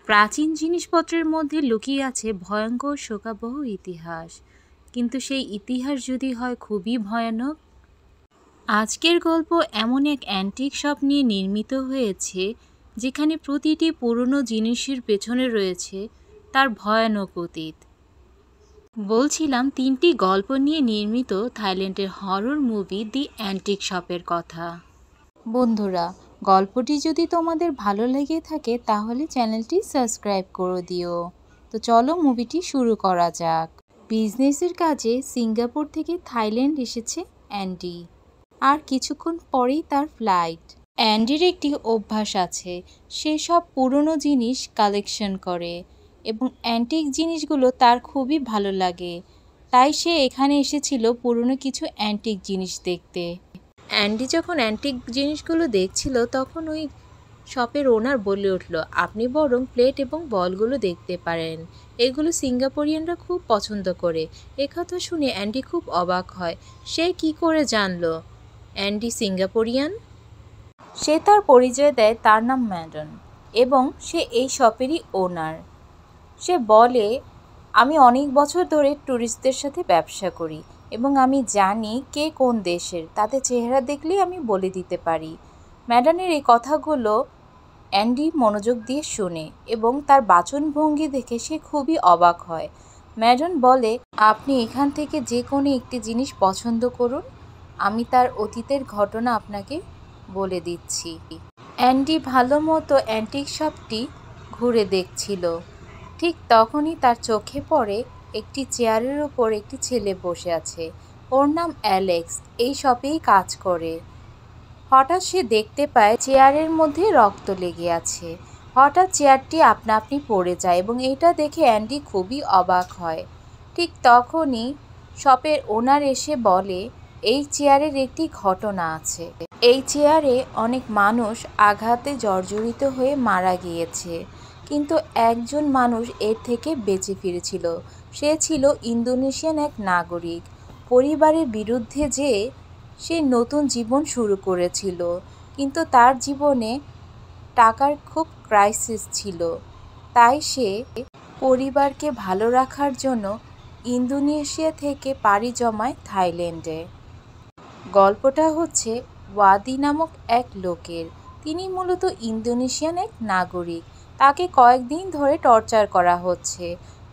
প্রাচীন জিনিসপত্রের মধ্যে লুকিয়ে আছে ভয়ঙ্কর শোকাবহ ইতিহাস, কিন্তু সেই ইতিহাস যদি হয় খুবই ভয়ানক। আজকের গল্প এমন এক অ্যান্টিক শপ নিয়ে নির্মিত হয়েছে যেখানে প্রতিটি পুরনো জিনিসের পেছনে রয়েছে তার ভয়ানক অতীত। বলছিলাম 3টি গল্প নিয়ে নির্মিত থাইল্যান্ডের হরর মুভি দি অ্যান্টিক শপের কথা। বন্ধুরা, গল্পটি যদি তোমাদের ভালো লেগে থাকে তাহলে চ্যানেলটি সাবস্ক্রাইব করে দিও। তো চলো মুভিটি শুরু করা যাক। বিজনেসের কাজে সিঙ্গাপুর থেকে থাইল্যান্ড এসেছে অ্যান্ডি, আর কিছুক্ষণ পরেই তার ফ্লাইট। অ্যান্ডির একটি অভ্যাস আছে, সে সব পুরনো জিনিস কালেকশন করে এবং অ্যান্টিক জিনিসগুলো তার খুবই ভালো লাগে। তাই সে এখানে এসেছিল পুরনো কিছু অ্যান্টিক জিনিস দেখতে। অ্যান্ডি যখন অ্যান্টিক জিনিসগুলো দেখছিল তখন ওই শপের ওনার বলে উঠল, আপনি বরং প্লেট এবং বলগুলো দেখতে পারেন, এগুলো সিঙ্গাপুরিয়ানরা খুব পছন্দ করে। একথা শুনে অ্যান্ডি খুব অবাক হয়। সে কি করে জানলো অ্যান্ডি সিঙ্গাপুরিয়ান? সে তার পরিচয় দেয়, তার নাম ম্যাডন এবং সে এই শপেরই ওনার। সে বলে, আমি অনেক বছর ধরে ট্যুরিস্টদের সাথে ব্যবসা করি এবং আমি জানি কে কোন দেশের, তাদের চেহারা দেখলেই আমি বলে দিতে পারি। ম্যাডানের এই কথাগুলো অ্যান্ডি মনোযোগ দিয়ে শোনে এবং তার বাচনভঙ্গি দেখে সে খুবই অবাক হয়। ম্যাডন বলে, আপনি এখান থেকে যে কোনো একটি জিনিস পছন্দ করুন, আমি তার অতীতের ঘটনা আপনাকে বলে দিচ্ছি। অ্যান্ডি ভালো মতো অ্যান্টিক শপটি ঘুরে দেখছিল। ঠিক তখনই তার চোখে পড়ে একটি চেয়ারের উপর একটি ছেলে বসে আছে। ওর নাম অ্যালেক্স, এই শপেই কাজ করে। হঠাৎ সে দেখতে পায় চেয়ারের মধ্যে রক্ত লেগে আছে। হঠাৎ চেয়ারটি আপনা আপনি পড়ে যায় এবং এটা দেখে অ্যান্ডি খুবই অবাক হয়। ঠিক তখনই শপের ওনার এসে বলে, এই চেয়ারের একটি ঘটনা আছে। এই চেয়ারে অনেক মানুষ আঘাতে জর্জরিত হয়ে মারা গিয়েছে, কিন্তু একজন মানুষ এর থেকে বেঁচে ফিরেছিল। সে ছিল ইন্দোনেশিয়ান এক নাগরিক। পরিবারের বিরুদ্ধে যে সে নতুন জীবন শুরু করেছিল, কিন্তু তার জীবনে টাকার খুব ক্রাইসিস ছিল। তাই সে পরিবারকে ভালো রাখার জন্য ইন্দোনেশিয়া থেকে পাড়ি জমায় থাইল্যান্ডে। গল্পটা হচ্ছে ওয়াদি নামক এক লোকের। তিনি মূলত ইন্দোনেশিয়ান এক নাগরিক। তাকে কয়েকদিন ধরে টর্চার করা হচ্ছে।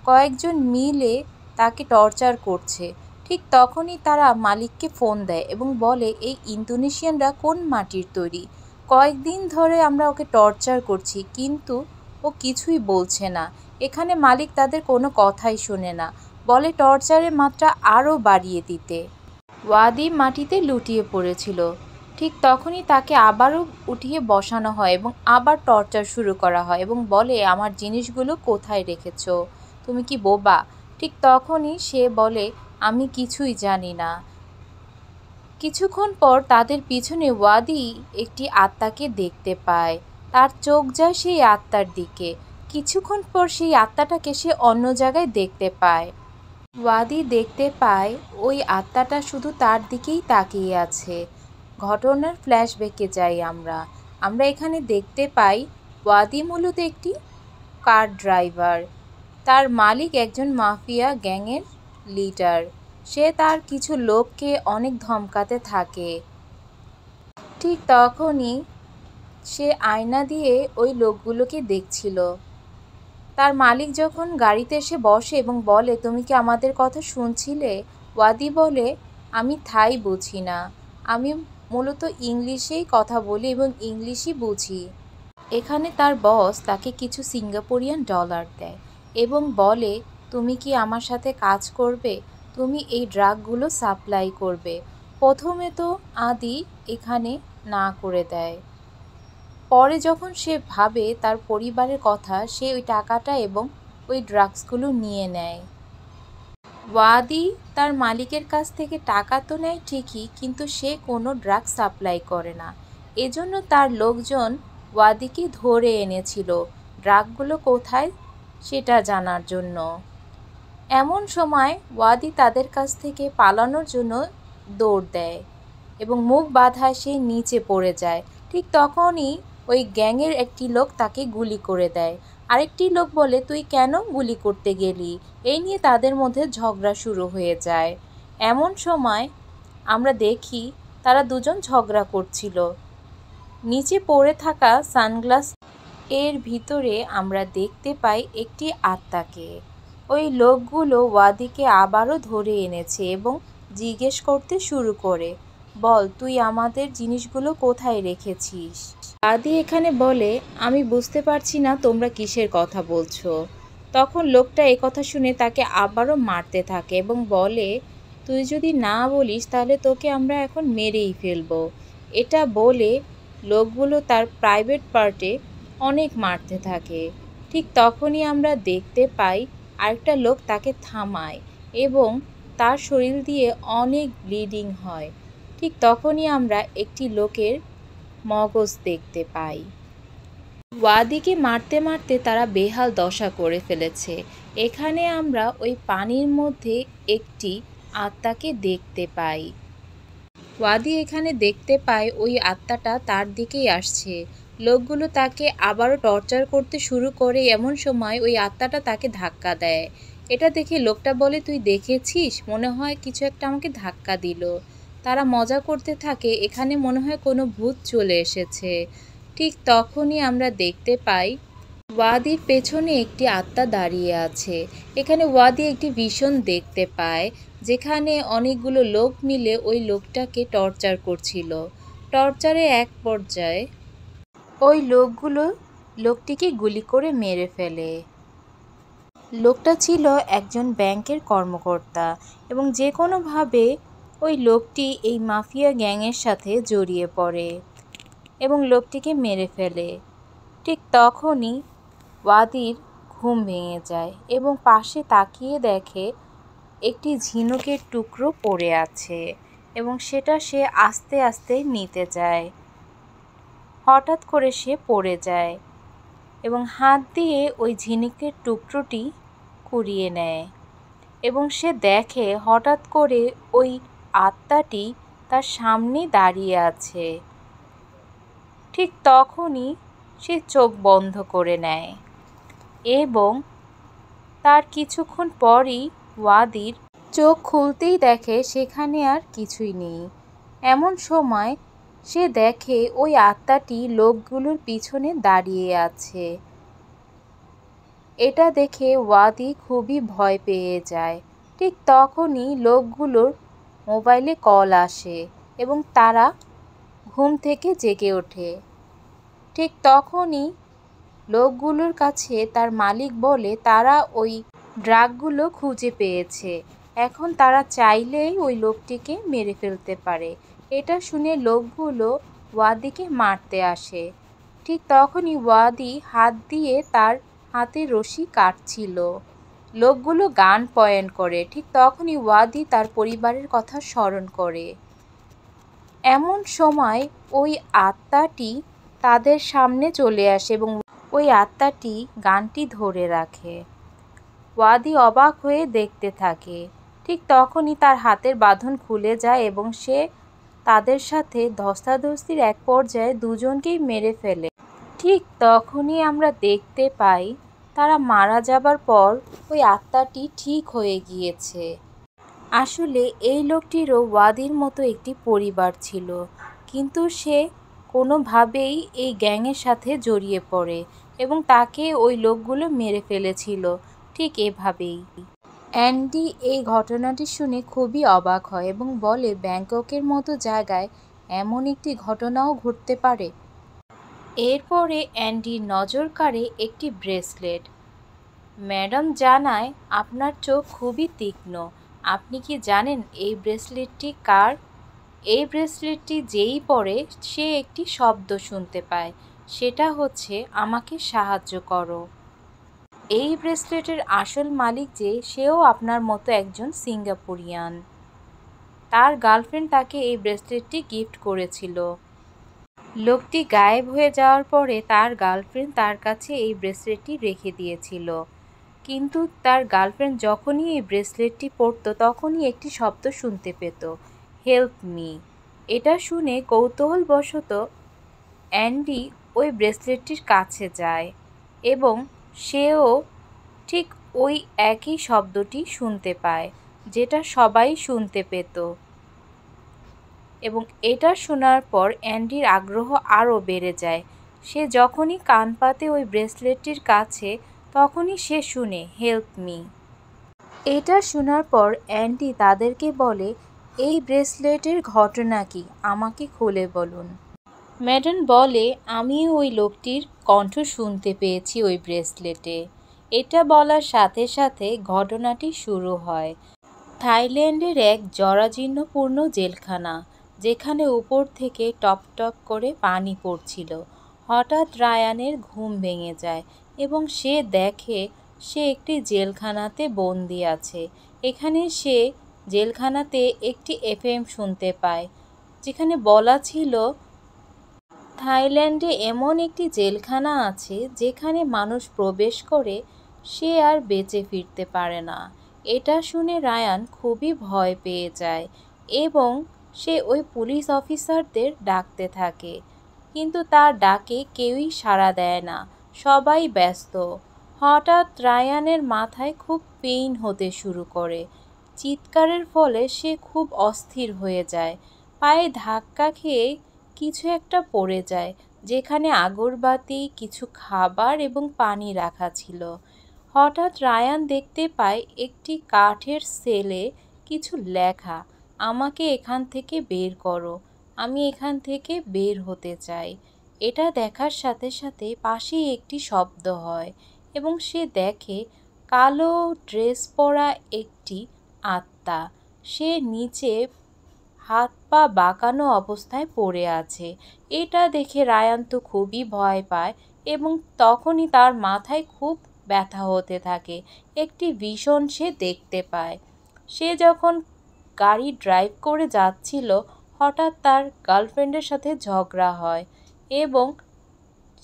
কয়েকজন মিলে তাকে টর্চার করছে। ঠিক তখনই তারা মালিককে ফোন দেয় এবং বলে, এই ইন্দোনেশিয়ানরা কোন মাটির তৈরি? কয়েকদিন ধরে আমরা ওকে টর্চার করছি, কিন্তু ও কিছুই বলছে না। এখানে মালিক তাদের কোনো কথাই শোনে না, বলে টর্চারের মাত্রা আরও বাড়িয়ে দিতে। ওয়াদি মাটিতে লুটিয়ে পড়েছিল। ঠিক তখনই তাকে আবারও উঠিয়ে বসানো হয় এবং আবার টর্চার শুরু করা হয় এবং বলে, আমার জিনিসগুলো কোথায় রেখেছো? তুমি কি বোবা? ঠিক তখনই সে বলে, আমি কিছুই জানি না। কিছুক্ষণ পর তাদের পিছনে ওয়াদি একটি আত্মাকে দেখতে পায়। তার চোখ যায় সেই আত্মার দিকে। কিছুক্ষণ পর সেই আত্মাটাকে সে অন্য জায়গায় দেখতে পায়। ওয়াদি দেখতে পায় ওই আত্মাটা শুধু তার দিকেই তাকিয়ে আছে। ঘটনার ফ্ল্যাশব্যাকে যাই আমরা এখানে দেখতে পাই ওয়াদি মূলত একটি কার ড্রাইভার। তার মালিক একজন মাফিয়া গ্যাংয়ের লিডার। সে তার কিছু লোককে অনেক ধমকাতে থাকে। ঠিক তখনই সে আয়না দিয়ে ওই লোকগুলোকে দেখছিল। তার মালিক যখন গাড়িতে এসে বসে এবং বলে, তুমি কি আমাদের কথা শুনছিলে? ওয়াদি বলে, আমি থাই বুঝি না, আমি মূলত ইংলিশেই কথা বলি এবং ইংলিশই বুঝি। এখানে তার বস তাকে কিছু সিঙ্গাপুরিয়ান ডলার দেয় এবং বলে, তুমি কি আমার সাথে কাজ করবে? তুমি এই ড্রাগগুলো সাপ্লাই করবে। প্রথমে তো আদি এখানে না করে দেয়। পরে যখন সে ভাবে তার পরিবারের কথা, সে ওই টাকাটা এবং ওই ড্রাগসগুলো নিয়ে নেয়। ওয়াদি তার মালিকের কাছ থেকে টাকা তো নেয় ঠিকই, কিন্তু সে কোনো ড্রাগ সাপ্লাই করে না। এজন্য তার লোকজন ওয়াদিকে ধরে এনেছিল ড্রাগগুলো কোথায় সেটা জানার জন্য। এমন সময় ওয়াদি তাদের কাছ থেকে পালানোর জন্য দৌড় দেয় এবং মুখ বাঁধায় সে নিচে পড়ে যায়। ঠিক তখনই ওই গ্যাংয়ের একটি লোক তাকে গুলি করে দেয়। আরেকটি লোক বলে, তুই কেন গুলি করতে গেলি? এই নিয়ে তাদের মধ্যে ঝগড়া শুরু হয়ে যায়। এমন সময় আমরা দেখি তারা দুজন ঝগড়া করছিল। নিচে পড়ে থাকা সানগ্লাস এর ভিতরে আমরা দেখতে পাই একটি আত্মাকে। ওই লোকগুলো ওয়াদিকে আবারও ধরে এনেছে এবং জিজ্ঞেস করতে শুরু করে, বল, তুই আমাদের জিনিসগুলো কোথায় রেখেছিস? ওয়াদি এখানে বলে, আমি বুঝতে পারছি না তোমরা কিসের কথা বলছো। তখন লোকটা কথা শুনে তাকে আবারও মারতে থাকে এবং বলে, তুই যদি না বলিস তাহলে তোকে আমরা এখন মেরেই ফেলবো। এটা বলে লোকগুলো তার প্রাইভেট পার্টে অনেক মারতে থাকে। ঠিক তখনই আমরা দেখতে পাই আরেকটা লোক তাকে থামায় এবং তার শরীর দিয়ে অনেক ব্লিডিং হয়। ঠিক তখনই আমরা একটি লোকের মগজ দেখতে পাই। ওয়াদিকে মারতে মারতে তারা বেহাল দশা করে ফেলেছে। এখানে আমরা ওই পানির মধ্যে একটি আত্মাকে দেখতে পাই। ওয়াদি এখানে দেখতে পায় ওই আত্মাটা তার দিকেই আসছে। লোকগুলো তাকে আবারও টর্চার করতে শুরু করে। এমন সময় ওই আত্মাটা তাকে ধাক্কা দেয়। এটা দেখে লোকটা বলে, তুই দেখেছিস? মনে হয় কিছু একটা আমাকে ধাক্কা দিল। তারা মজা করতে থাকে, এখানে মনে হয় কোনো ভূত চলে এসেছে। ঠিক তখনই আমরা দেখতে পাই ওয়াদির পেছনে একটি আত্মা দাঁড়িয়ে আছে। এখানে ওয়াদি একটি ভিশন দেখতে পায়, যেখানে অনেকগুলো লোক মিলে ওই লোকটাকে টর্চার করছিল। টর্চারে এক পর্যায়ে ওই লোকগুলো লোকটিকে গুলি করে মেরে ফেলে। লোকটা ছিল একজন ব্যাংকের কর্মকর্তা এবং যে কোনোভাবে ওই লোকটি এই মাফিয়া গ্যাংয়ের সাথে জড়িয়ে পড়ে এবং লোকটিকে মেরে ফেলে। ঠিক তখনই ওয়াদির ঘুম ভেঙে যায় এবং পাশে তাকিয়ে দেখে একটি ঝিনুকের টুকরো পড়ে আছে এবং সেটা সে আস্তে আস্তে নিতে যায়। হঠাৎ করে সে পড়ে যায় এবং হাত দিয়ে ওই ঝিনুকের টুকরোটি কুড়িয়ে নেয় এবং সে দেখে হঠাৎ করে ওই আত্মাটি তার সামনে দাঁড়িয়ে আছে। ঠিক তখনই সে চোখ বন্ধ করে নেয় এবং তার কিছুক্ষণ পরই ওয়াদির চোখ খুলতেই দেখে সেখানে আর কিছুই নেই। এমন সময় সে দেখে ওই আত্মাটি লোকগুলোর পিছনে দাঁড়িয়ে আছে। এটা দেখে ওয়াদি খুবই ভয় পেয়ে যায়। ঠিক তখনই লোকগুলোর মোবাইলে কল আসে এবং তারা ঘুম থেকে জেগে ওঠে। ঠিক তখনই লোকগুলোর কাছে তার মালিক বলে তারা ওই ড্রাগগুলো খুঁজে পেয়েছে। এখন তারা চাইলেই ওই লোকটিকে মেরে ফেলতে পারে। এটা শুনে লোকগুলো ওয়াদিকে মারতে আসে। ঠিক তখনই ওয়াদি হাত দিয়ে তার হাতের রশি কাটছিল। লোকগুলো গান পয়েন্ট করে। ঠিক তখনই ওয়াদি তার পরিবারের কথা স্মরণ করে। এমন সময় ওই আত্মাটি তাদের সামনে চলে আসে এবং ওই আত্মাটি গানটি ধরে রাখে। ওয়াদি অবাক হয়ে দেখতে থাকে। ঠিক তখনই তার হাতের বাঁধন খুলে যায় এবং সে তাদের সাথে ধস্তাধস্তির এক পর্যায়ে দুজনকেই মেরে ফেলে। ঠিক তখনই আমরা দেখতে পাই তারা মারা যাবার পর ওই আত্মাটি ঠিক হয়ে গিয়েছে। আসলে এই লোকটিরও ওয়াদির মতো একটি পরিবার ছিল, কিন্তু সে কোনোভাবেই এই গ্যাংয়ের সাথে জড়িয়ে পড়ে এবং তাকে ওই লোকগুলো মেরে ফেলেছিল। ঠিক এভাবেই অ্যান্ডি এই ঘটনাটি শুনে খুবই অবাক হয় এবং বলে, ব্যাংককের মতো জায়গায় এমন একটি ঘটনাও ঘটতে পারে। এরপরে অ্যান্ডির নজর কাড়ে একটি ব্রেসলেট। ম্যাডাম জানায়, আপনার চোখ খুবই তীক্ষ্ণ। আপনি কি জানেন এই ব্রেসলেটটি কার? এই ব্রেসলেটটি যেই পরে সে একটি শব্দ শুনতে পায়, সেটা হচ্ছে, আমাকে সাহায্য করো। এই ব্রেসলেটের আসল মালিক যে, সেও আপনার মতো একজন সিঙ্গাপুরিয়ান। তার গার্লফ্রেন্ড তাকে এই ব্রেসলেটটি গিফট করেছিল। লোকটি গায়েব হয়ে যাওয়ার পরে তার গার্লফ্রেন্ড তার কাছে এই ব্রেসলেটটি রেখে দিয়েছিল, কিন্তু তার গার্লফ্রেন্ড যখনই এই ব্রেসলেটটি পরত তখনই একটি শব্দ শুনতে পেত, হেল্প মি। এটা শুনে কৌতূহলবশত অ্যান্ডি ওই ব্রেসলেটটির কাছে যায় এবং সেও ঠিক ওই একই শব্দটি শুনতে পায়, যেটা সবাই শুনতে পেত। এবং এটা শোনার পর অ্যান্ডির আগ্রহ আরও বেড়ে যায়। সে যখনই কান পাতে ওই ব্রেসলেটটির কাছে, তখনই সে শুনে হেল্প মি। এটা শোনার পর অ্যান্ডি তাদেরকে বলে, এই ব্রেসলেটের ঘটনা কি, আমাকে খুলে বলুন। ম্যাডাম বলে, আমি ওই লোকটির কণ্ঠ শুনতে পেয়েছি ওই ব্রেসলেটে। এটা বলার সাথে সাথে ঘটনাটি শুরু হয়। থাইল্যান্ডের এক জরাজীর্ণপূর্ণ জেলখানা, যেখানে উপর থেকে টপ টপ করে পানি পড়ছিল। হঠাৎ রায়ানের ঘুম ভেঙে যায় এবং সে দেখে সে একটি জেলখানাতে বন্দি আছে। এখানে সে জেলখানাতে একটি এফএম শুনতে পায়, যেখানে বলা ছিল থাইল্যান্ডে এমন একটি জেলখানা আছে যেখানে মানুষ প্রবেশ করে সে আর বেঁচে ফিরতে পারে না। এটা শুনে রায়ান খুবই ভয় পেয়ে যায় এবং সে ওই পুলিশ অফিসারদের ডাকতে থাকে, কিন্তু তার ডাকে কেউই সাড়া দেয় না, সবাই ব্যস্ত। হঠাৎ রায়ানের মাথায় খুব পেইন হতে শুরু করে। চিৎকারের ফলে সে খুব অস্থির হয়ে যায়। পায়ে ধাক্কা খেয়ে কিছু একটা পড়ে যায়, যেখানে আগরবাতি, কিছু খাবার এবং পানি রাখা ছিল। হঠাৎ রায়ান দেখতে পায় একটি কাঠের সেলে কিছু লেখা, আমাকে এখান থেকে বের করো, আমি এখান থেকে বের হতে চাই। এটা দেখার সাথে সাথে পাশেই একটি শব্দ হয় এবং সে দেখে কালো ড্রেস পরা একটি আত্মা। সে নিচে হাত পা বাঁকানো অবস্থায় পড়ে আছে। এটা দেখে রায়ান তো খুবই ভয় পায় এবং তখনই তার মাথায় খুব ব্যথা হতে থাকে। একটি ভিশন সে দেখতে পায়। সে যখন গাড়ি ড্রাইভ করে যাচ্ছিল, হঠাৎ তার গার্লফ্রেন্ডের সাথে ঝগড়া হয় এবং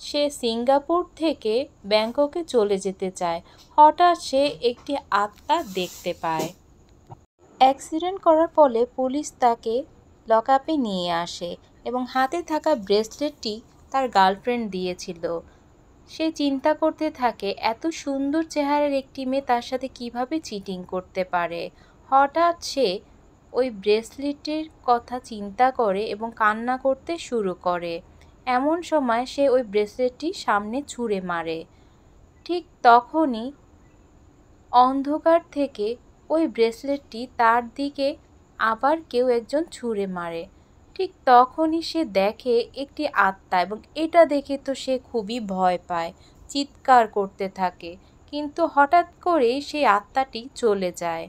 সে সিঙ্গাপুর থেকে ব্যাংককে চলে যেতে চায়। হঠাৎ সে একটি আত্মা দেখতে পায়। অ্যাক্সিডেন্ট করার ফলে পুলিশ তাকে লকআপে নিয়ে আসে এবং হাতে থাকা ব্রেসলেটটি তার গার্লফ্রেন্ড দিয়েছিল। সে চিন্তা করতে থাকে, এত সুন্দর চেহারার একটি মেয়ে তার সাথে কিভাবে চিটিং করতে পারে। হঠাৎ সে ওই ব্রেসলেটের কথা চিন্তা করে এবং কান্না করতে শুরু করে। এমন সময় সে ওই ব্রেসলেটটি সামনে ছুঁড়ে মারে। ঠিক তখনই অন্ধকার থেকে ওই ব্রেসলেটটি তার দিকে আবার কেউ একজন ছুঁড়ে মারে। ঠিক তখনই সে দেখে একটি আত্মা এবং এটা দেখে তো সে খুবই ভয় পায়, চিৎকার করতে থাকে, কিন্তু হঠাৎ করেই সেই আত্মাটি চলে যায়।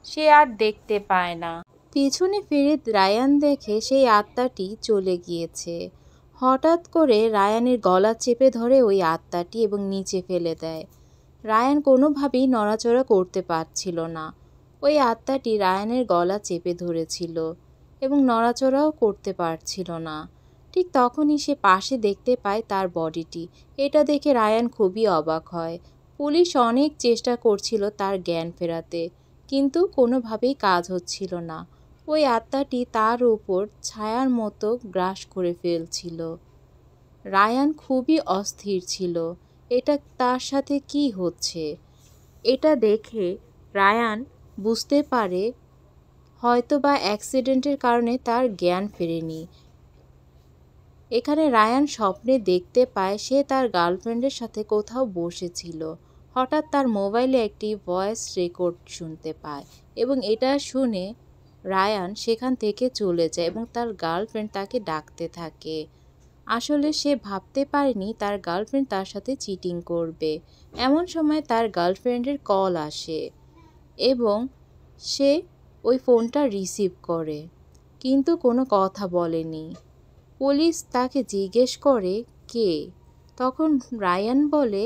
সে আর দেখতে পায় না। পিছনে ফিরে রায়ান দেখে সেই আত্মাটি চলে গিয়েছে। হঠাৎ করে রায়ানের গলা চেপে ধরে ওই আত্মাটি এবং নিচে ফেলে দেয়। রায়ান কোনোভাবেই নড়াচড়া করতে পারছিল না। ওই আত্মাটি রায়ানের গলা চেপে ধরেছিল এবং নড়াচড়াও করতে পারছিল না। ঠিক তখনই সে পাশে দেখতে পায় তার বডিটি। এটা দেখে রায়ান খুবই অবাক হয়। পুলিশ অনেক চেষ্টা করছিল তার জ্ঞান ফেরাতে, কিন্তু কোনোভাবেই কাজ হচ্ছিল না। ওই আত্মাটি তার উপর ছায়ার মতো গ্রাস করে ফেলছিল। রায়ান খুবই অস্থির ছিল, এটা তার সাথে কি হচ্ছে। এটা দেখে রায়ান বুঝতে পারে হয়তোবা অ্যাক্সিডেন্টের কারণে তার জ্ঞান ফেরেনি। এখানে রায়ান স্বপ্নে দেখতে পায় সে তার গার্লফ্রেন্ডের সাথে কোথাও বসেছিল। হঠাৎ তার মোবাইলে একটি ভয়েস রেকর্ড শুনতে পায় এবং এটা শুনে রায়ান সেখান থেকে চলে যায় এবং তার গার্লফ্রেন্ড তাকে ডাকতে থাকে। আসলে সে ভাবতে পারেনি তার গার্লফ্রেন্ড তার সাথে চিটিং করবে। এমন সময় তার গার্লফ্রেন্ডের কল আসে এবং সে ওই ফোনটা রিসিভ করে, কিন্তু কোনো কথা বলেনি। পুলিশ তাকে জিজ্ঞেস করে কে, তখন রায়ান বলে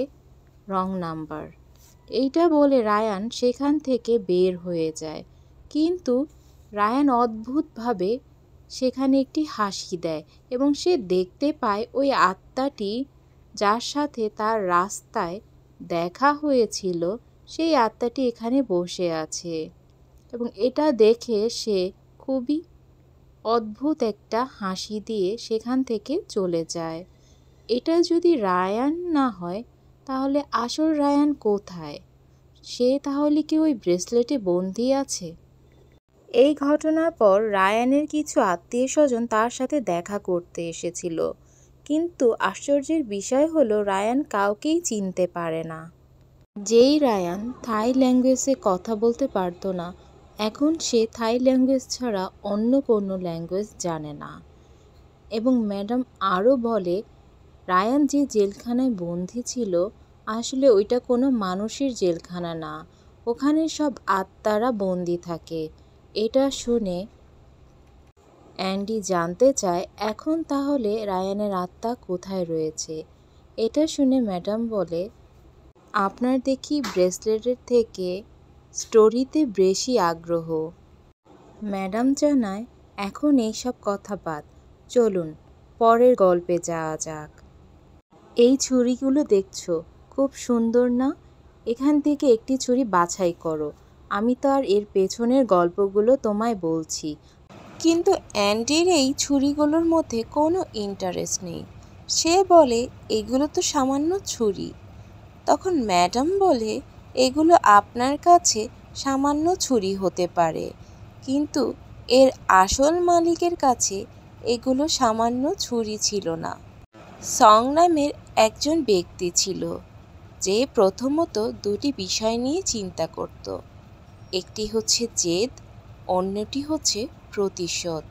রং নাম্বার। এইটা বলে রায়ান সেখান থেকে বের হয়ে যায়, কিন্তু রায়ান অদ্ভুতভাবে সেখানে একটি হাসি দেয় এবং সে দেখতে পায় ওই আত্মাটি যার সাথে তার রাস্তায় দেখা হয়েছিল, সেই আত্মাটি এখানে বসে আছে এবং এটা দেখে সে খুবই অদ্ভুত একটা হাসি দিয়ে সেখান থেকে চলে যায়। এটা যদি রায়ান না হয় তাহলে আসল রায়ান কোথায়? সে তাহলে কি ওই ব্রেসলেটে বন্দি আছে? এই ঘটনার পর রায়ানের কিছু আত্মীয়স্বজন তার সাথে দেখা করতে এসেছিল, কিন্তু আশ্চর্যের বিষয় হলো রায়ান কাউকেই চিনতে পারে না। যেই রায়ান থাই ল্যাঙ্গুয়েজে কথা বলতে পারতো না, এখন সে থাই ল্যাঙ্গুয়েজ ছাড়া অন্য কোনো ল্যাঙ্গুয়েজ জানে না। এবং ম্যাডাম আরও বলে, রায়ান যে জেলখানায় বন্দি ছিল আসলে ওইটা কোনো মানুষের জেলখানা না, ওখানে সব আত্মারা বন্দি থাকে। এটা শুনে অ্যান্ডি জানতে চায় এখন তাহলে রায়ানের আত্মা কোথায় রয়েছে। এটা শুনে ম্যাডাম বলে, আপনার দেখি ব্রেসলেটের থেকে স্টোরিতে বেশি আগ্রহ। ম্যাডাম জানায়, এখন এইসব কথা বাদ, চলুন পরের গল্পে যাওয়া যাক। এই ছুরিগুলো দেখছো, খুব সুন্দর না? এখান থেকে একটি ছুরি বাছাই করো, আমি তো আর এর পেছনের গল্পগুলো তোমায় বলছি। কিন্তু অ্যান্ডির এই ছুরিগুলোর মধ্যে কোনো ইন্টারেস্ট নেই। সে বলে, এগুলো তো সামান্য ছুরি। তখন ম্যাডাম বলে, এগুলো আপনার কাছে সামান্য ছুরি হতে পারে, কিন্তু এর আসল মালিকের কাছে এগুলো সামান্য ছুরি ছিল না। সং নামের একজন ব্যক্তি ছিল যে প্রথমত দুটি বিষয় নিয়ে চিন্তা করত, একটি হচ্ছে জেদ, অন্যটি হচ্ছে প্রতিশোধ।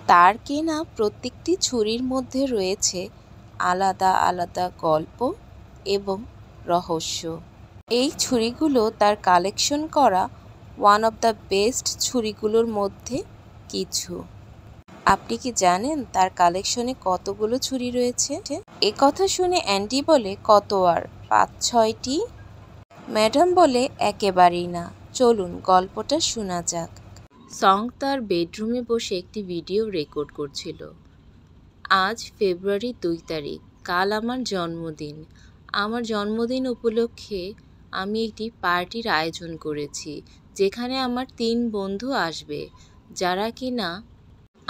তার কেনা প্রত্যেকটি ছুরির মধ্যে রয়েছে আলাদা আলাদা গল্প এবং রহস্য। এই ছুরিগুলো তার কালেকশন করা ওয়ান অফ দ্য বেস্ট ছুরিগুলোর মধ্যে কিছু। আপনি কি জানেন তার কালেকশনে কতগুলো ছুরি রয়েছে? এ কথা শুনে অ্যান্ডি বলে, কত আর 5-6টি? ম্যাডাম বলে, একেবারেই না, চলুন গল্পটা শোনা যাক। সং তার বেডরুমে বসে একটি ভিডিও রেকর্ড করছিল। আজ ফেব্রুয়ারি 2 তারিখ, কাল আমার জন্মদিন। আমার জন্মদিন উপলক্ষে আমি একটি পার্টির আয়োজন করেছি, যেখানে আমার 3 বন্ধু আসবে, যারা কিনা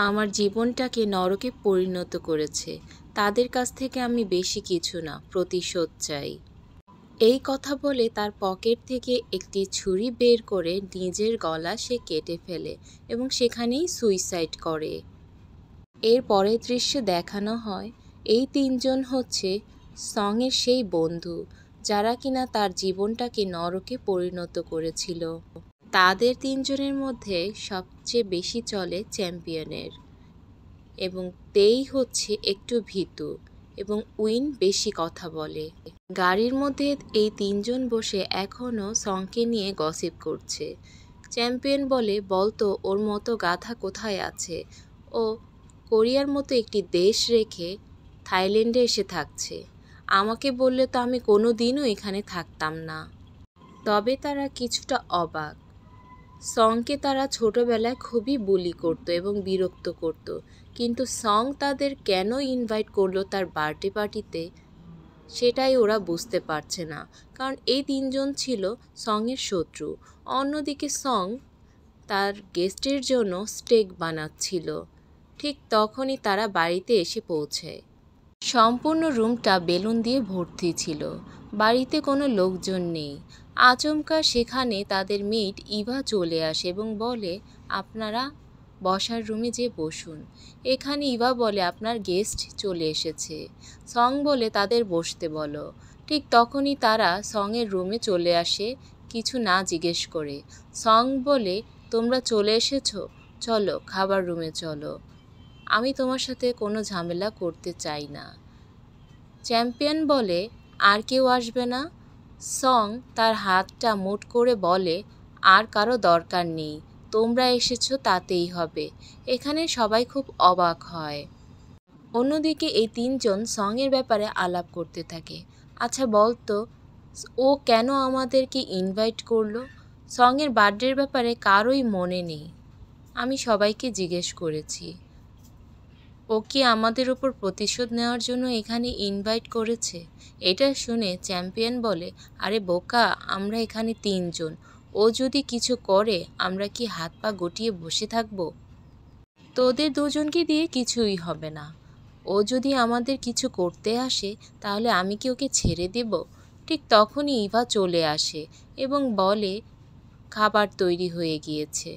আমার জীবনটাকে নরকে পরিণত করেছে। তাদের কাছ থেকে আমি বেশি কিছু না, প্রতিশোধ চাই। এই কথা বলে তার পকেট থেকে একটি ছুরি বের করে নিজের গলা সে কেটে ফেলে এবং সেখানেই সুইসাইড করে। এর পরের দৃশ্যে দেখানো হয় এই 3 জন হচ্ছে সং-এর সেই বন্ধু, যারা কিনা তার জীবনটাকে নরকে পরিণত করেছিল। তাদের 3 জনের মধ্যে সবচেয়ে বেশি চলে চ্যাম্পিয়নের, এবং তেই হচ্ছে একটু ভীতু, এবং উইন বেশি কথা বলে। গাড়ির মধ্যে এই 3 জন বসে এখনও সংকে নিয়ে গসিপ করছে। চ্যাম্পিয়ন বলে, বলতো ওর মতো গাধা কোথায় আছে? ও কোরিয়ার মতো একটি দেশ রেখে থাইল্যান্ডে এসে থাকছে। আমাকে বললে তো আমি কোনো দিনও এখানে থাকতাম না। তবে তারা কিছুটা অবাক। সংকে তারা ছোটবেলায় খুবই বুলি করত এবং বিরক্ত করত, কিন্তু সং তাদের কেন ইনভাইট করলো তার বার্থডে পার্টিতে, সেটাই ওরা বুঝতে পারছে না, কারণ এই 3 জন ছিল সং-এর শত্রু। অন্যদিকে সং তার গেস্টের জন্য স্টেক বানাচ্ছিল। ঠিক তখনই তারা বাড়িতে এসে পৌঁছায়। সম্পূর্ণ রুমটা বেলুন দিয়ে ভর্তি ছিল, বাড়িতে কোনো লোকজন নেই। আচমকা সেখানে তাদের মেট ইভা চলে আসে এবং বলে, আপনারা বসার রুমে যেয়ে বসুন। এখানে ইভা বলে, আপনার গেস্ট চলে এসেছে। সং বলে, তাদের বসতে বলো। ঠিক তখনই তারা সং-এর রুমে চলে আসে কিছু না জিজ্ঞেস করে। সং বলে, তোমরা চলে এসেছো, চলো খাবার রুমে চলো, আমি তোমার সাথে কোনো ঝামেলা করতে চাই না। চ্যাম্পিয়ন বলে, আর কেউ আসবে না? সং তার হাতটা মুঠ করে বলে, আর কারো দরকার নেই, তোমরা এসেছো তাতেই হবে। এখানে সবাই খুব অবাক হয়। অন্যদিকে এই 3 জন সং-এর ব্যাপারে আলাপ করতে থাকে। আচ্ছা বলতো, ও কেন আমাদেরকে ইনভাইট করলো? সং-এর বার্থডের ব্যাপারে কারোই মনে নেই। আমি সবাইকে জিজ্ঞেস করেছি। ও কি আমাদের ওপর প্রতিশোধ নেওয়ার জন্য এখানে ইনভাইট করেছে? এটা শুনে চ্যাম্পিয়ন বলে, আরে বোকা, আমরা এখানে 3 জন, ও যদি কিছু করে আমরা কি হাত পা গুটিয়ে বসে থাকবো? তোদের দুজনকে দিয়ে কিছুই হবে না। ও যদি আমাদের কিছু করতে আসে তাহলে আমি কি ওকে ছেড়ে দেব? ঠিক তখনই ইভা চলে আসে এবং বলে খাবার তৈরি হয়ে গিয়েছে,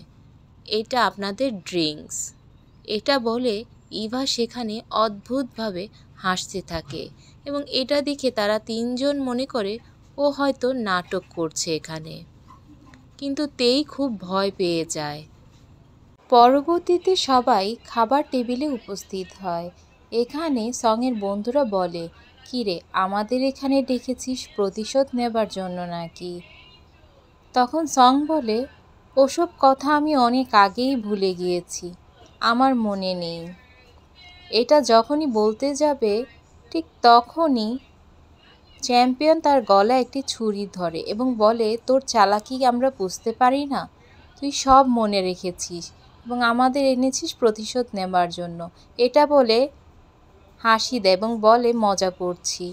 এটা আপনাদের ড্রিঙ্কস। এটা বলে ইভা সেখানে অদ্ভুতভাবে হাসতে থাকে এবং এটা দেখে তারা তিনজন মনে করে ও হয়তো নাটক করছে এখানে, কিন্তু তেই খুব ভয় পেয়ে যায়। পরবর্তীতে সবাই খাবার টেবিলে উপস্থিত হয়। এখানে সঙের বন্ধুরা বলে, কিরে আমাদের এখানে ডেকেছিস প্রতিশোধ নেবার জন্য নাকি? তখন সং বলে, ওসব কথা আমি অনেক আগেই ভুলে গিয়েছি, আমার মনে নেই। এটা যখনই বলতে যাবে ঠিক তখনই চ্যাম্পিয়ন তার গলায় একটি ছুরি ধরে এবং বলে, তোর চালাকি আমরা বুঝতে পারি না? তুই সব মনে রেখেছিস এবং আমাদের এনেছিস প্রতিশোধ নেবার জন্য। এটা বলে হাসি দেয় এবং বলে, মজা করছি।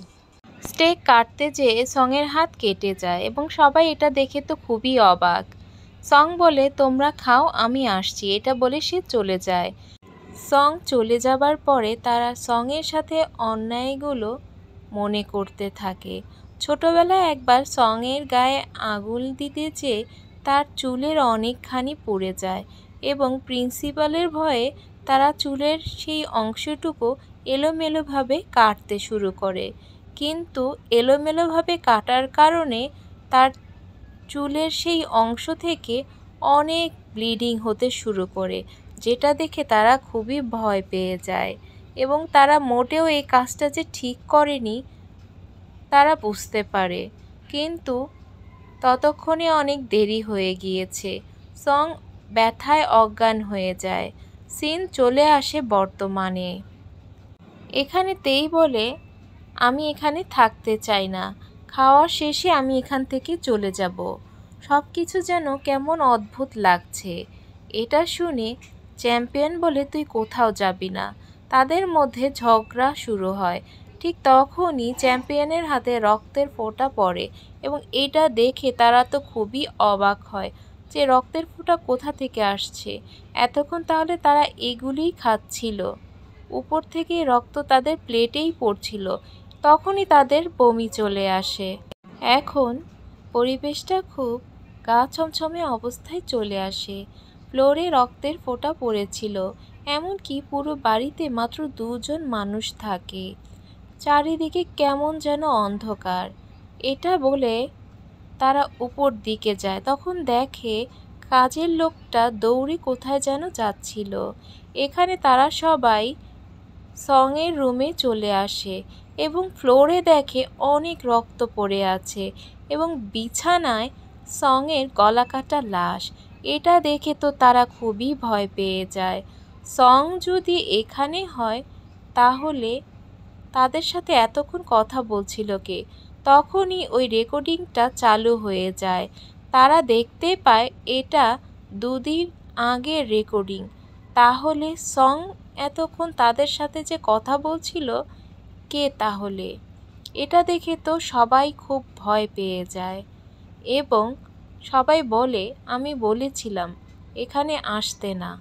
স্টেক কাটতে যেয়ে সঙের হাত কেটে যায় এবং সবাই এটা দেখে তো খুবই অবাক। সং বলে, তোমরা খাও, আমি আসছি। এটা বলে সে চলে যায়। সং চলে যাবার পরে তারা সঙের সাথে অন্যায়গুলো মনে করতে থাকে। ছোটবেলায় একবার সঙের গায়ে আগুন দিতে যেয়ে তার চুলের অনেকখানি পুড়ে যায় এবং প্রিন্সিপালের ভয়ে তারা চুলের সেই অংশটুকু এলোমেলোভাবে কাটতে শুরু করে, কিন্তু এলোমেলোভাবে কাটার কারণে তার চুলের সেই অংশ থেকে অনেক ব্লিডিং হতে শুরু করে, যেটা দেখে তারা খুবই ভয় পেয়ে যায় এবং তারা মোটেও এই কাজটা যে ঠিক করেনি তারা বুঝতে পারে, কিন্তু ততক্ষণে অনেক দেরি হয়ে গিয়েছে। সং ব্যথায় অজ্ঞান হয়ে যায়। সিন চলে আসে বর্তমানে। এখানে তেই বলে, আমি এখানে থাকতে চাই না, খাওয়া শেষে আমি এখান থেকে চলে যাব। সব কিছু যেন কেমন অদ্ভুত লাগছে। এটা শুনে চ্যাম্পিয়ন বলে, তুই কোথাও যাবি না। তাদের মধ্যে ঝগড়া শুরু হয়। ঠিক তখনই চ্যাম্পিয়নের হাতে রক্তের ফোঁটা পড়ে এবং এটা দেখে তারা তো খুবই অবাক হয় যে রক্তের ফোঁটা কোথা থেকে আসছে। এতক্ষণ তাহলে তারা এগুলিই খাচ্ছিল, উপর থেকে রক্ত তাদের প্লেটেই পড়ছিল। তখনই তাদের বমি চলে আসে। এখন পরিবেশটা খুব গা ছমছমে অবস্থায় চলে আসে। ফ্লোরে রক্তের ফোঁটা পড়েছিল, এমনকি পুরো বাড়িতে মাত্র 2 জন মানুষ থাকে। চারিদিকে কেমন যেন অন্ধকার। এটা বলে তারা উপর দিকে যায়, তখন দেখে কাজের লোকটা দৌড়ে কোথায় যেন যাচ্ছিল। এখানে তারা সবাই সঙের রুমে চলে আসে এবং ফ্লোরে দেখে অনেক রক্ত পড়ে আছে এবং বিছানায় সঙের গলাকাটা লাশ। এটা দেখে তো তারা খুবই ভয় পেয়ে যায়। সং যদি এখানে হয় তাহলে তাদের সাথে এতক্ষণ কথা বলছিল কে? তখনই ওই রেকর্ডিংটা চালু হয়ে যায়। তারা দেখতে পায় এটা 2 দিন আগের রেকর্ডিং। তাহলে সং এতক্ষণ তাদের সাথে যে কথা বলছিল কে তাহলে? এটা দেখে তো সবাই খুব ভয় পেয়ে যায় এবং সবাই বলে, আমি বলেছিলাম এখানে আসতে না।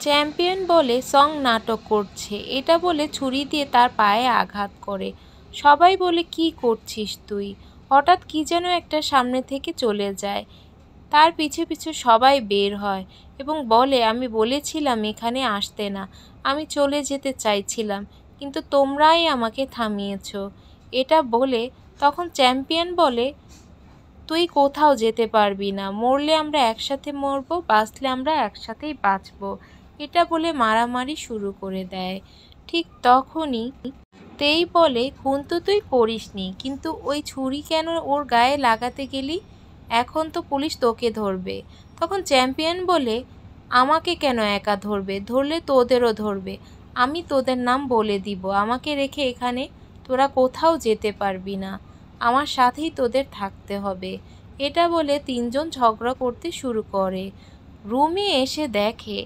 চ্যাম্পিয়ন বলে সং নাটক করছে। এটা বলে ছুরি দিয়ে তার পায়ে আঘাত করে। সবাই বলে, কি করছিস তুই? হঠাৎ কি যেন একটা সামনে থেকে চলে যায়। তার পিছু পিছু সবাই বের হয় এবং বলে, আমি বলেছিলাম এখানে আসতে না, আমি চলে যেতে চাইছিলাম, কিন্তু তোমরাই আমাকে থামিয়েছ। এটা বলে তখন চ্যাম্পিয়ন বলে, তুই কোথাও যেতে পারবি না, মরলে আমরা একসাথে মরবো, বাঁচলে আমরা একসাথেই বাঁচবো। এটা বলে মারামারি শুরু করে দেয়। ঠিক তখনই তেই বলে, খুন তো তুই করিসনি, কিন্তু ওই ছুরি কেন ওর গায়ে লাগাতে গেলি? এখন তো পুলিশ তোকে ধরবে। তখন চ্যাম্পিয়ন বলে, আমাকে কেন একা ধরবে? ধরলে তোদেরও ধরবে। আমি তোদের নাম বলে দিব। আমাকে রেখে এখানে তোরা কোথাও যেতে পারবি না, আমার সাথেই তোদের থাকতে হবে। এটা বলে 3 জন ঝগড়া করতে শুরু করে। রুমে এসে দেখে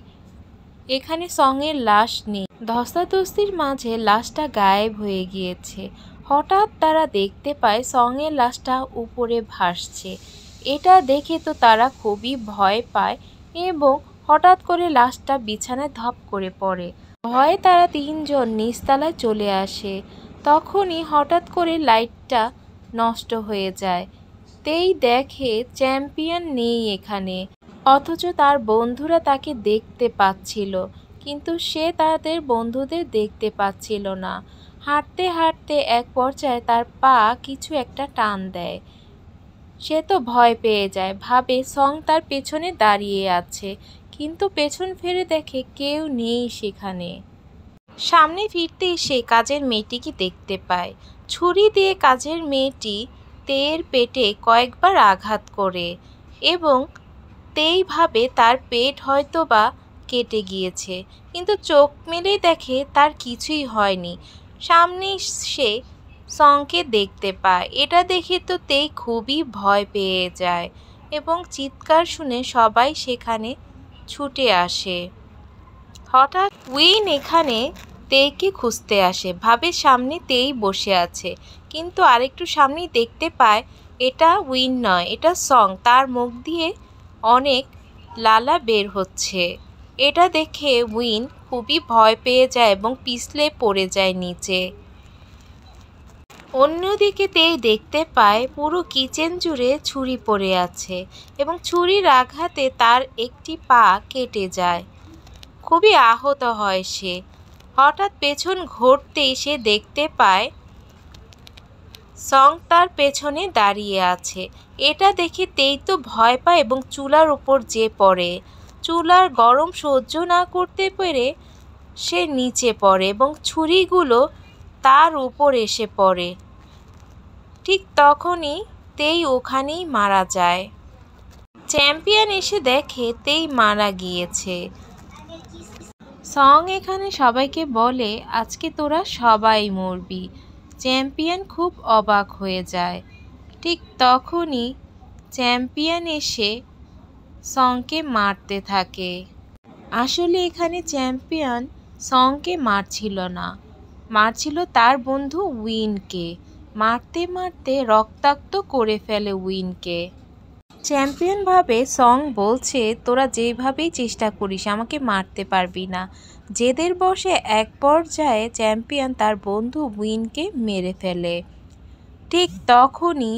এখানে সঙের লাশ নেই। ধস্তাধস্তির মাঝে লাশটা গায়েব হয়ে গিয়েছে। হঠাৎ তারা দেখতে পায় সঙের লাশটা উপরে ভাসছে। এটা দেখে তো তারা খুবই ভয় পায় এবং হঠাৎ করে লাশটা বিছানায় ধপ করে পড়ে। ভয়ে তারা তিনজন নিচতলায় চলে আসে। তখনই হঠাৎ করে লাইটটা নষ্ট হয়ে যায়। তেই দেখে চ্যাম্পিয়ন নেই এখানে, অথচ তার বন্ধুরা তাকে দেখতে পাচ্ছিল, কিন্তু সে তাদের বন্ধুদের দেখতে পাচ্ছিল না। হাঁটতে হাঁটতে এক পর্যায়ে তার পা কিছু একটা টান দেয়। সে তো ভয় পেয়ে যায়, ভাবে সং তার পেছনে দাঁড়িয়ে আছে, কিন্তু পেছন ফিরে দেখে কেউ নেই সেখানে। সামনে ফিরতেই সে কাজের মেয়েটিকে দেখতে পায়। ছুরি দিয়ে কাজের মেয়েটি তেয়ের পেটে কয়েকবার আঘাত করে এবং তেই ভাবে তার পেট হয়তোবা কেটে গিয়েছে, কিন্তু চোখ মেলেই দেখে তার কিছুই হয়নি। সামনেই সে সংকে দেখতে পায়। এটা দেখে তো তেই খুবই ভয় পেয়ে যায় এবং চিৎকার শুনে সবাই সেখানে ছুটে আসে। হঠাৎ উইন এখানে তেইকে খুঁজতে আসে, ভাবে সামনে তেই বসে আছে, কিন্তু আরেকটু সামনেই দেখতে পায় এটা উইন নয়, এটা সং। তার মুখ দিয়ে অনেক লালা বের হচ্ছে। এটা দেখে উইন খুবই ভয় পেয়ে যায় এবং পিছলে পড়ে যায় নিচে। অন্যদিকে তেই দেখতে পায় পুরো কিচেন জুড়ে ছুরি পড়ে আছে এবং ছুরির আঘাতে তার একটি পা কেটে যায়। খুবই আহত হয় সে। হঠাৎ পেছন ঘুরতেই সে দেখতে পায় সং তার পেছনে দাঁড়িয়ে আছে। এটা দেখে তেই তো ভয় পায় এবং চুলার উপর যেয়ে পড়ে। চুলার গরম সহ্য না করতে পেরে সে নিচে পড়ে এবং ছুরিগুলো তার উপর এসে পড়ে। ঠিক তখনই তেই ওখানেই মারা যায়। চ্যাম্পিয়ন এসে দেখে তেই মারা গিয়েছে। সং এখানে সবাইকে বলে আজকে তোরা সবাই মরবি। চ্যাম্পিয়ন খুব অবাক হয়ে যায়। ঠিক তখনই চ্যাম্পিয়ন এসে সংকে মারতে থাকে। আসলে এখানে চ্যাম্পিয়ন সংকে মারছিল না, মারছিল তার বন্ধু উইনকে। মারতে মারতে রক্তাক্ত করে ফেলে উইনকে। চ্যাম্পিয়ন ভাবে সং বলছে তোরা যেভাবেই চেষ্টা করিস আমাকে মারতে পারবি না। জেদের বশে এক পর্যায়ে চ্যাম্পিয়ন তার বন্ধু উইনকে মেরে ফেলে। ঠিক তখনই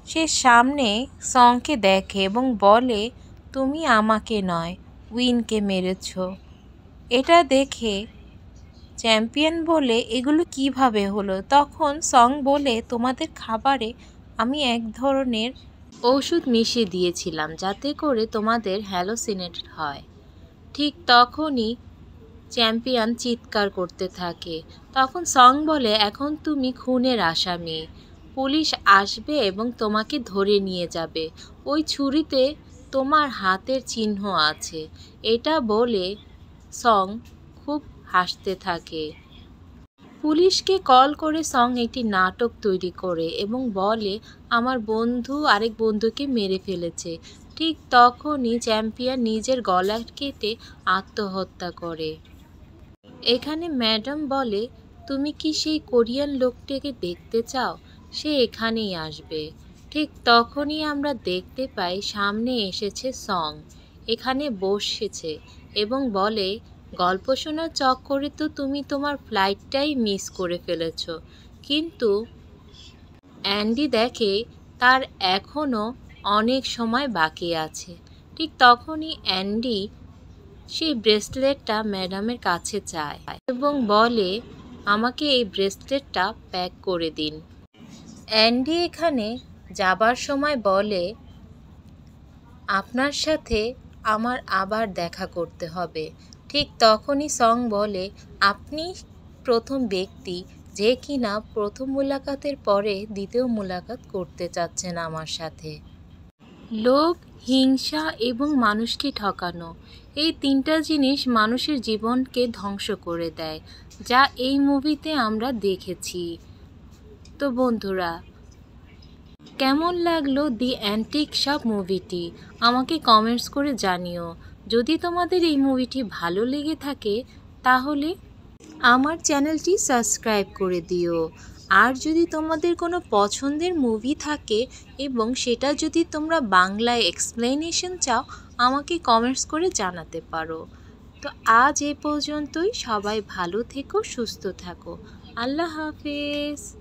সে সামনে সংকে দেখে এবং বলে তুমি আমাকে নয় উইনকে মেরেছ। এটা দেখে চ্যাম্পিয়ন বলে এগুলো কিভাবে হলো। তখন সং বলে তোমাদের খাবারে আমি এক ধরনের ওষুধ মিশিয়ে দিয়েছিলাম যাতে করে তোমাদের হ্যালোসিনেট হয়। ঠিক তখনই চ্যাম্পিয়ন চিৎকার করতে থাকে। তখন সং বলে এখন তুমি খুনের আসামি, পুলিশ আসবে এবং তোমাকে ধরে নিয়ে যাবে। ওই ছুরিতে তোমার হাতের চিহ্ন আছে। এটা বলে সং খুব হাসতে থাকে। পুলিশকে কল করে সং একটি নাটক তৈরি করে এবং বলে আমার বন্ধু আরেক বন্ধুকে মেরে ফেলেছে। ঠিক তখনই চ্যাম্পিয়ন নিজের গলা কেটে আত্মহত্যা করে। এখানে ম্যাডাম বলে তুমি কি সেই কোরিয়ান লোকটিকে দেখতে চাও, সে এখানেই আসবে। ঠিক তখনই আমরা দেখতে পাই সামনে এসেছে সং, এখানে বসেছে এবং বলে গল্প শোনার চক্করে তো তুমি তোমার ফ্লাইটটাই মিস করে ফেলেছ। কিন্তু অ্যান্ডি দেখে তার এখনও অনেক সময় বাকি আছে। ঠিক তখনই অ্যান্ডি সেই ব্রেসলেটটা ম্যাডামের কাছে চায় এবং বলে আমাকে এই ব্রেসলেটটা প্যাক করে দিন। অ্যান্ডি এখানে যাবার সময় বলে আপনার সাথে আমার আবার দেখা করতে হবে। ঠিক তখনই সং বলে আপনি প্রথম ব্যক্তি যে কিনা প্রথম মুলাকাতের পরে দ্বিতীয় মুলাকাত করতে চাচ্ছেন আমার সাথে। লোভ, হিংসা এবং মানুষকে ঠকানো, এই তিনটা জিনিস মানুষের জীবনকে ধ্বংস করে দেয়, যা এই মুভিতে আমরা দেখেছি। তো বন্ধুরা, কেমন লাগলো দি অ্যান্টিক শপ মুভিটি আমাকে কমেন্টস করে জানিও। যদি তোমাদের এই মুভিটি ভালো লেগে থাকে তাহলে আমার চ্যানেলটি সাবস্ক্রাইব করে দিও। আর যদি তোমাদের কোনো পছন্দের মুভি থাকে এবং সেটা যদি তোমরা বাংলায় এক্সপ্লেনেশন চাও আমাকে কমেন্টস করে জানাতে পারো। তো আজ এ পর্যন্তই। সবাই ভালো থেকো, সুস্থ থাকো। আল্লাহ হাফেজ।